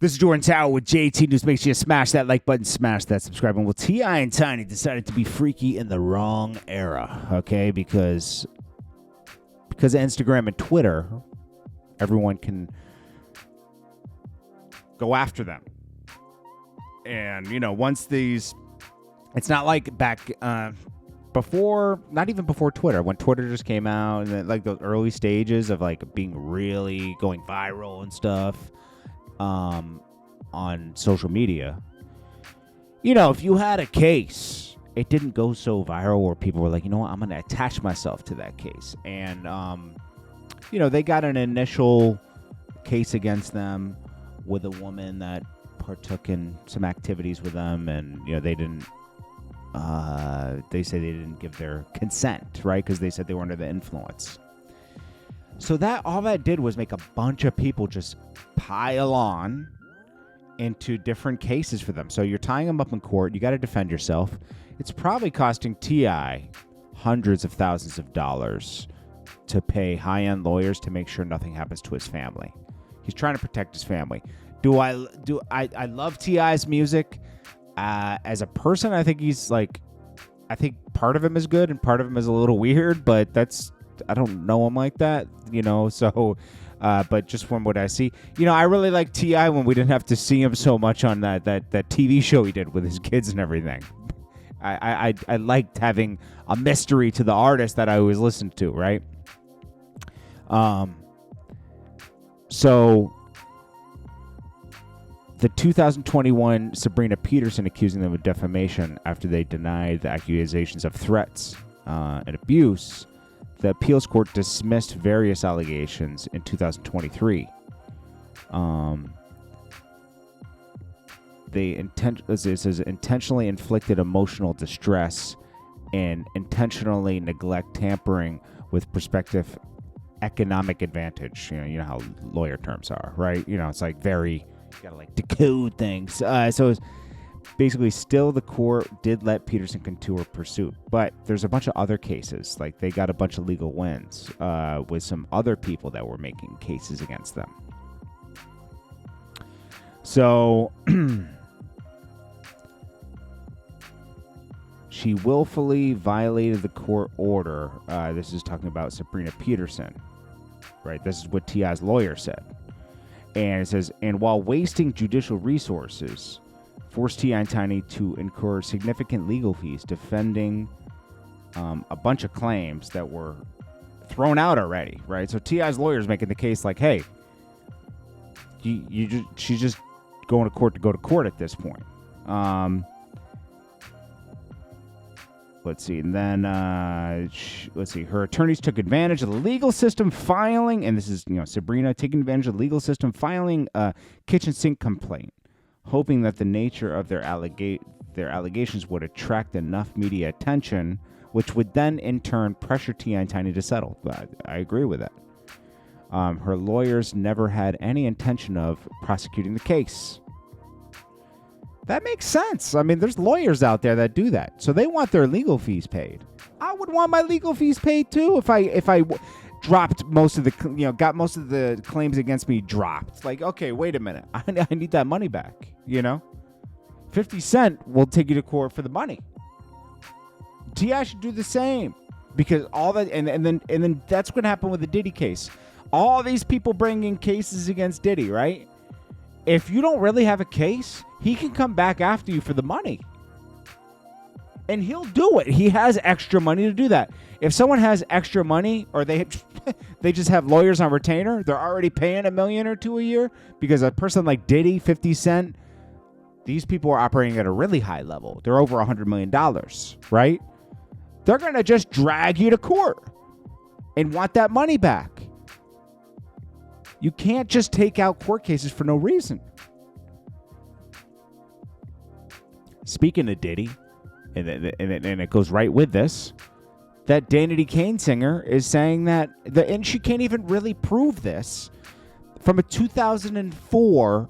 This is Jordan Tower with JT News. Make sure you smash that like button, smash that subscribe button. Well, T.I. and Tiny decided to be freaky in the wrong era, okay? Because of Instagram and Twitter, everyone can go after them. And, you know, once these... It's not like back before, not even before Twitter, when Twitter just came out, and like those early stages of like being really going viral and stuff. On social media, you know, if you had a case, it didn't go so viral where people were like, you know what, I'm going to attach myself to that case. And, you know, they got an initial case against them with a woman that partook in some activities with them. And, you know, they didn't, they say they didn't give their consent, right? Because they said they were under the influence. So that all that did was make a bunch of people just pile on into different cases for them. So you're tying them up in court. You got to defend yourself. It's probably costing T.I. hundreds of thousands of dollars to pay high-end lawyers to make sure nothing happens to his family. He's trying to protect his family. I love T.I.'s music. As a person, I think he's like, I think part of him is good and part of him is a little weird, but I don't know him like that, you know, so, but just from what I see, you know, I really like T.I. when we didn't have to see him so much on that TV show he did with his kids and everything. I liked having a mystery to the artist that I always listened to, right? So the 2021 Sabrina Peterson accusing them of defamation after they denied the accusations of threats and abuse. The appeals court dismissed various allegations in 2023. It says intentionally inflicted emotional distress and intentionally neglect tampering with prospective economic advantage. You know how lawyer terms are, right? You know, it's like very, you gotta like decode things. So it's basically still the court did let Peterson continue pursuit, but there's a bunch of other cases. Like they got a bunch of legal wins with some other people that were making cases against them. So she willfully violated the court order. This is talking about Sabrina Peterson, right? This is what T.I.'s lawyer said. And it says, and while wasting judicial resources, forced T.I. and Tiny to incur significant legal fees defending a bunch of claims that were thrown out already, right? So T.I.'s lawyer is making the case like, hey, she's just going to court to go to court at this point. Let's see. And then, let's see. Her attorneys took advantage of the legal system filing, and this is, you know, Sabrina taking advantage of the legal system filing a kitchen sink complaint, hoping that the nature of their allegations would attract enough media attention, which would then in turn pressure T.I. and Tiny to settle. I agree with that. Her lawyers never had any intention of prosecuting the case. That makes sense. I mean, there's lawyers out there that do that, so they want their legal fees paid. I would want my legal fees paid too if I dropped most of the, you know, got most of the claims against me dropped. Like, okay, wait a minute, I need that money back. You know, 50 Cent will take you to court for the money. T.I. should do the same, because all that, and then that's what happened with the Diddy case. All these people bringing cases against Diddy, right? If you don't really have a case, he can come back after you for the money. And he'll do it. He has extra money to do that. If someone has extra money, or they just have lawyers on retainer, they're already paying $1 million or $2 million a year, because a person like Diddy, 50 Cent, these people are operating at a really high level. They're over $100 million, right? They're going to just drag you to court and want that money back. You can't just take out court cases for no reason. Speaking of Diddy, and it goes right with this, that Danity Kane singer is saying that, and she can't even really prove this, from a 2004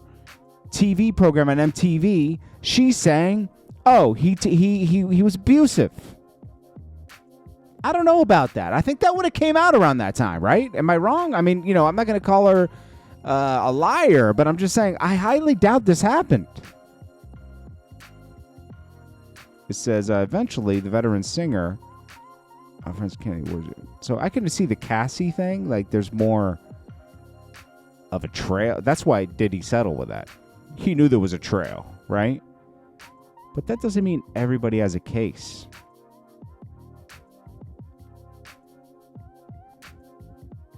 TV program on MTV, she's saying, oh, he was abusive. I don't know about that. I think that would have came out around that time, right? Am I wrong? I mean, you know, I'm not going to call her a liar, but I'm just saying I highly doubt this happened. It says, eventually, the veteran singer... Our friends can't... So I can see the Cassie thing. Like, there's more of a trail. That's why Diddy settled with that. He knew there was a trail, right? But that doesn't mean everybody has a case.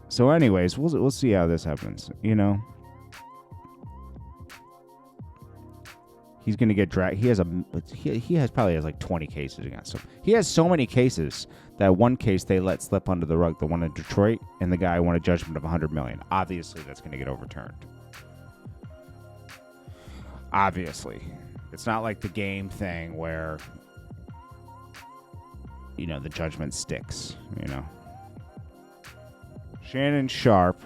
So anyways, we'll see how this happens, you know? He's going to get dragged. He probably has like 20 cases against him. He has so many cases that one case they let slip under the rug, the one in Detroit, and the guy won a judgment of $100 million. Obviously, that's going to get overturned. Obviously. It's not like the game thing where, you know, the judgment sticks, you know. Shannon Sharp,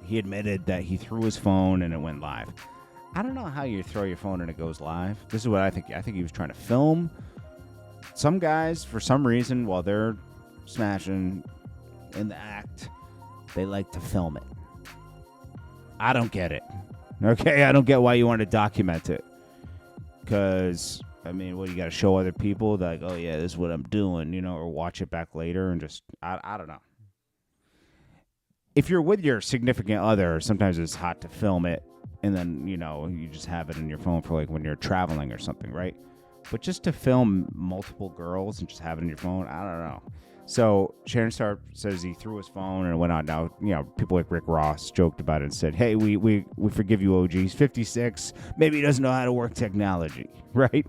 he admitted that he threw his phone and it went live. I don't know how you throw your phone and it goes live. This is what I think. I think he was trying to film. Some guys, for some reason, while they're smashing in the act, they like to film it. I don't get it. Okay, I don't get why you want to document it. Because, I mean, you got to show other people that, like, oh, yeah, this is what I'm doing, you know, or watch it back later and just, I don't know. If you're with your significant other, sometimes it's hot to film it. And then, you know, you just have it in your phone for like when you're traveling or something, right? But just to film multiple girls and just have it in your phone, I don't know. So Shannon Sharp says he threw his phone and it went on. Now, you know, people like Rick Ross joked about it and said, hey, we forgive you, OG. He's 56. Maybe he doesn't know how to work technology, right?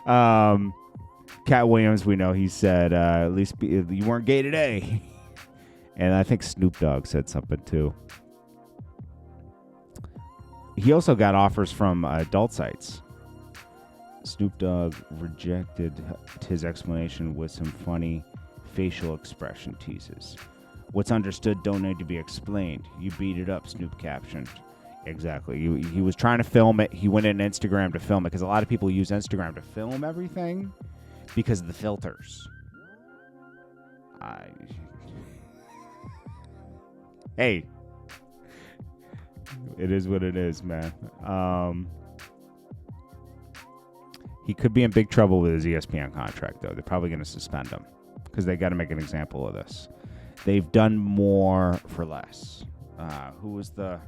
Cat Williams, we know, he said, at least you weren't gay today. And I think Snoop Dogg said something too. He also got offers from adult sites. Snoop Dogg rejected his explanation with some funny facial expression teases. What's understood don't need to be explained. You beat it up, Snoop captioned. Exactly. He was trying to film it. He went in Instagram to film it because a lot of people use Instagram to film everything because of the filters. Hey. It is what it is, man. He could be in big trouble with his ESPN contract, though. They're probably going to suspend him because they got to make an example of this. They've done more for less. Who was the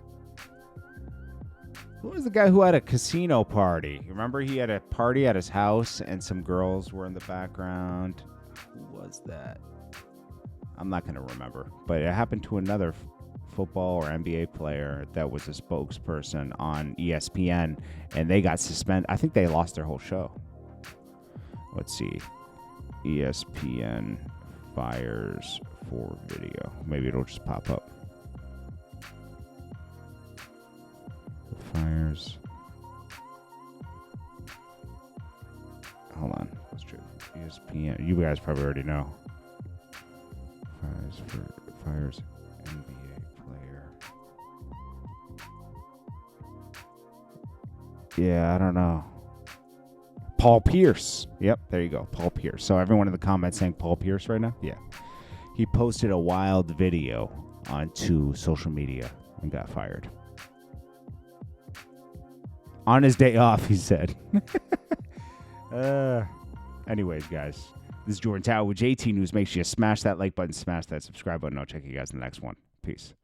guy who had a casino party? Remember, he had a party at his house and some girls were in the background. Who was that? I'm not going to remember, but it happened to another football or NBA player that was a spokesperson on ESPN, and they got suspended. I think they lost their whole show. Let's see. ESPN fires for video. Maybe it'll just pop up. Fires. Hold on. That's true. ESPN. You guys probably already know. Fires NBA player. Yeah, I don't know. Paul Pierce. Yep, there you go. Paul Pierce. So everyone in the comments saying Paul Pierce right now? Yeah. He posted a wild video onto social media and got fired. On his day off, he said. Anyways, guys. This is Jordan Tower with JT News. Make sure you smash that like button, smash that subscribe button. I'll check you guys in the next one. Peace.